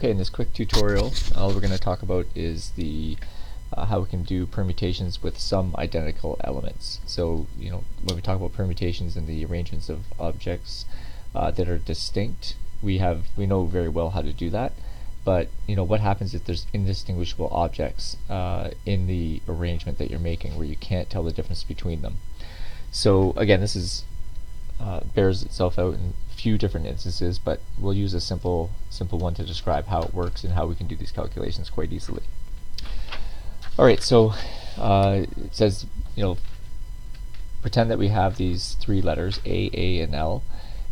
Okay, in this quick tutorial, all we're going to talk about is the how we can do permutations with some identical elements. So, when we talk about permutations and the arrangements of objects that are distinct, we know very well how to do that. But what happens if there's indistinguishable objects in the arrangement that you're making, where you can't tell the difference between them? So again, this is bears itself out in a few different instances, but we'll use a simple one to describe how it works and how we can do these calculations quite easily. Alright, so it says, pretend that we have these three letters, A, and L,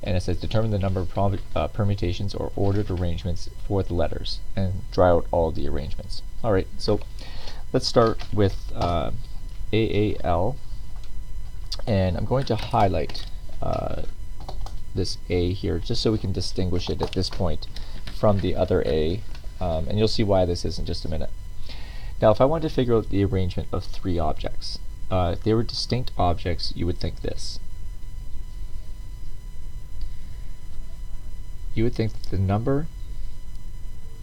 and it says determine the number of permutations or ordered arrangements for the letters, and draw out all the arrangements. Alright, so let's start with AAL, and I'm going to highlight this A here just so we can distinguish it at this point from the other A, and you'll see why this is in just a minute. Now if I wanted to figure out the arrangement of three objects, if they were distinct objects, you would think this. You would think that the number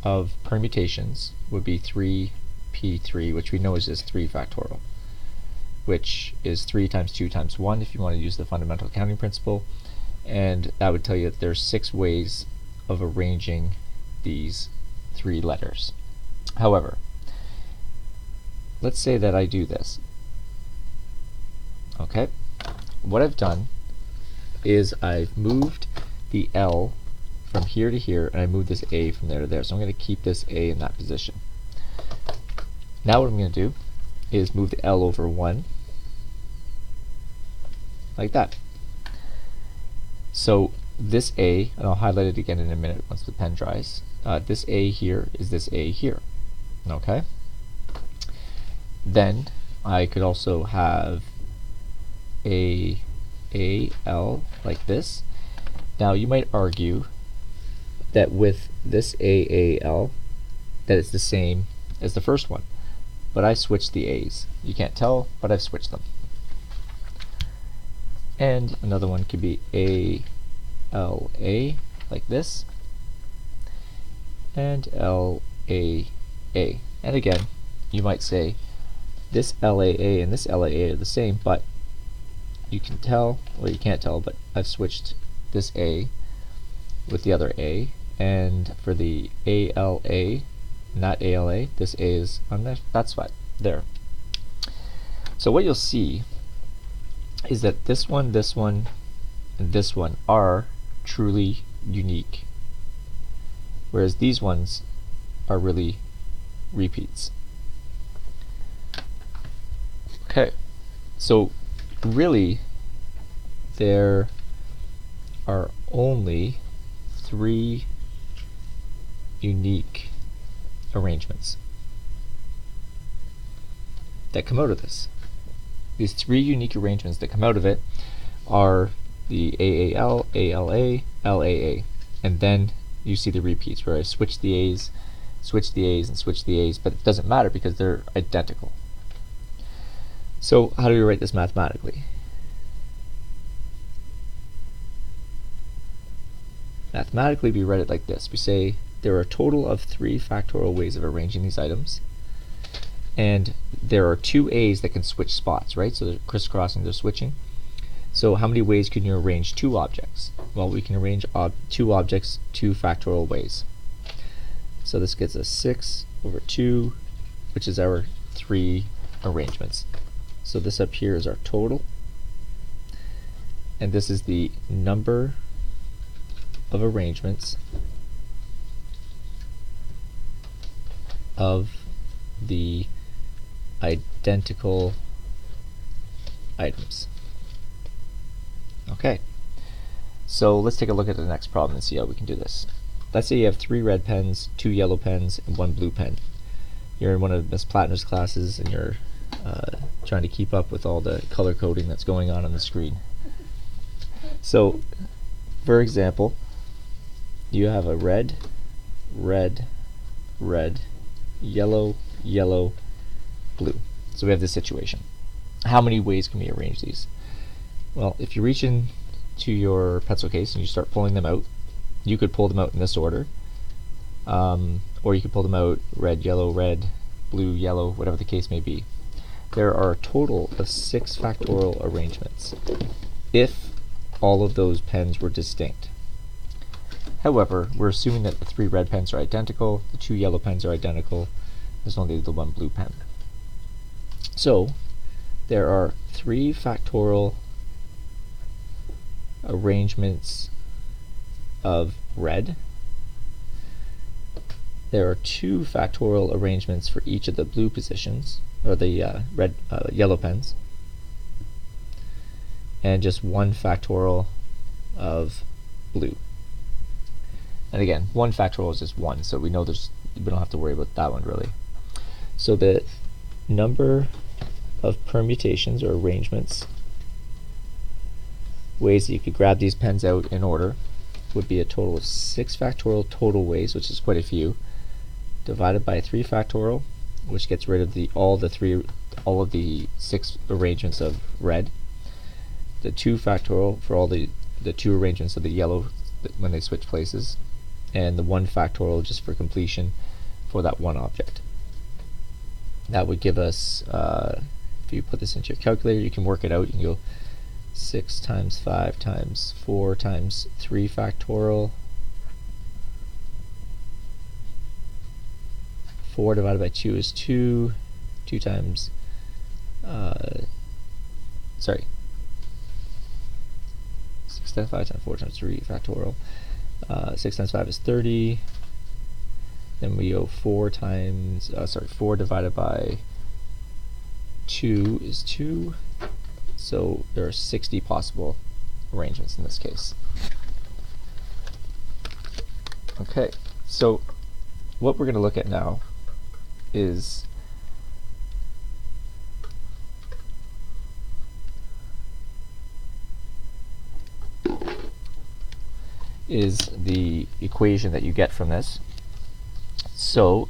of permutations would be 3p3, which we know is just 3 factorial, which is 3 times 2 times 1 if you want to use the fundamental counting principle, and that would tell you that there's 6 ways of arranging these three letters. However, let's say that I do this. Okay, what I've done is I've moved the L from here to here, and I moved this A from there to there, so I'm going to keep this A in that position. Now what I'm going to do is move the L over 1, like that. So this A, and I'll highlight it again in a minute once the pen dries, this A here is this A here. Okay? Then I could also have A, L, like this. Now you might argue that with this AAL that it's the same as the first one, but I switched the A's. You can't tell, but I've switched them. And another one could be ALA, like this, and LAA. And again, you might say this LAA and this LAA are the same, but you can tell, well, you can't tell, but I've switched this A with the other A, and for the ALA, not ALA, this A is on that spot there. So what you'll see is that this one, and this one are truly unique, whereas these ones are really repeats. Okay, so really there are only 3 unique arrangements that come out of this. These 3 unique arrangements that come out of it are the AAL, ALA, LAA, and then you see the repeats where I switch the A's, switch the A's, and switch the A's, but it doesn't matter because they're identical. So how do we write this mathematically? Mathematically we write it like this. We say there are a total of 3 factorial ways of arranging these items, and there are 2 A's that can switch spots, right? So they're crisscrossing, they're switching. So how many ways can you arrange 2 objects? Well, we can arrange 2 objects 2 factorial ways. So this gets us 6 over 2, which is our 3 arrangements. So this up here is our total, and this is the number of arrangements of the identical items. Okay, so let's take a look at the next problem and see how we can do this. Let's say you have 3 red pens, 2 yellow pens, and 1 blue pen. You're in one of Miss Plattner's classes and you're trying to keep up with all the color coding that's going on the screen. So, for example, you have a red, red, red, yellow, yellow, blue. So we have this situation. How many ways can we arrange these? Well, if you reach into your pencil case and you start pulling them out, you could pull them out in this order. or you could pull them out red, yellow, blue, yellow, whatever the case may be. There are a total of 6 factorial arrangements if all of those pens were distinct. However, we're assuming that the 3 red pens are identical, the 2 yellow pens are identical, there's only the 1 blue pen. So there are 3 factorial arrangements of red. There are 2 factorial arrangements for each of the blue positions, or the yellow pens, and just 1 factorial of blue. And again, 1 factorial is just 1, so we know we don't have to worry about that one really. So the number of permutations or arrangements, ways that you could grab these pens out in order, would be a total of 6 factorial total ways, which is quite a few, divided by 3 factorial, which gets rid of all of the 6 arrangements of red, the 2 factorial for all the 2 arrangements of the yellow when they switch places, and the 1 factorial just for completion for that one object. That would give us, if you put this into your calculator, you can work it out. You can go 6 times 5 times 4 times 3 factorial. 4 divided by 2 is 2. 2 times, 6 times 5 times 4 times 3 factorial. 6 times 5 is 30. Then we go 4 divided by 2 is 2. So there are 60 possible arrangements in this case. Okay, so what we're going to look at now is the equation that you get from this. So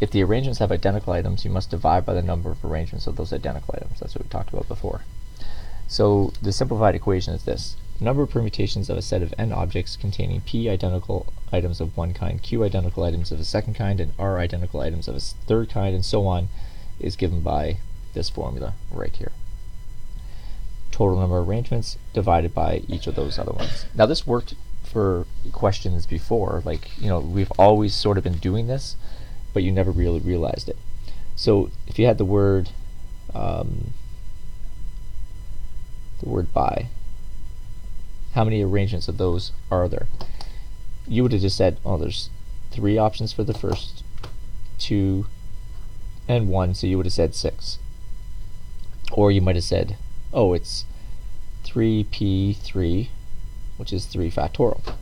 if the arrangements have identical items, you must divide by the number of arrangements of those identical items. That's what we talked about before. So the simplified equation is this: number of permutations of a set of n objects containing p identical items of one kind, q identical items of a second kind, and r identical items of a third kind, and so on, is given by this formula right here. Total number of arrangements divided by each of those other ones. Now this worked for questions before, like, we've always sort of been doing this, but you never really realized it. So if you had the word by, how many arrangements of those are there? You would have just said, oh, there's 3 options for the first 2 and 1, so you would have said 6. Or you might have said, oh, it's 3p3, which is 3 factorial.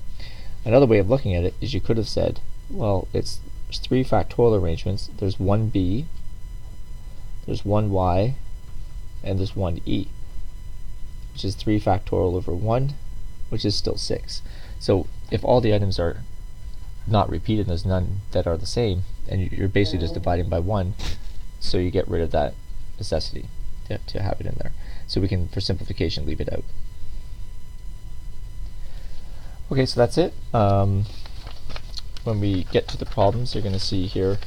Another way of looking at it is you could have said, well, there's 3 factorial arrangements. There's 1b, there's 1y, and there's 1e, which is 3 factorial over 1, which is still 6. So if all the items are not repeated, there's none that are the same, and you're basically just dividing by 1, so you get rid of that necessity to have it in there. So we can, for simplification, leave it out. Okay, so that's it. When we get to the problems, you're going to see here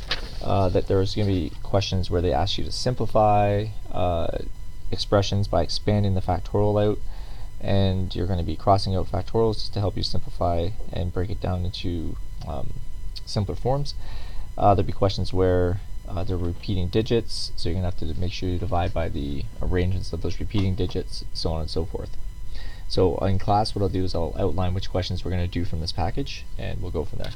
that there's going to be questions where they ask you to simplify expressions by expanding the factorial out, and you're going to be crossing out factorials just to help you simplify and break it down into simpler forms. There'll be questions where they're repeating digits, so you're going to have to make sure you divide by the arrangements of those repeating digits, so on and so forth. So in class, what I'll do is I'll outline which questions we're going to do from this package, and we'll go from there.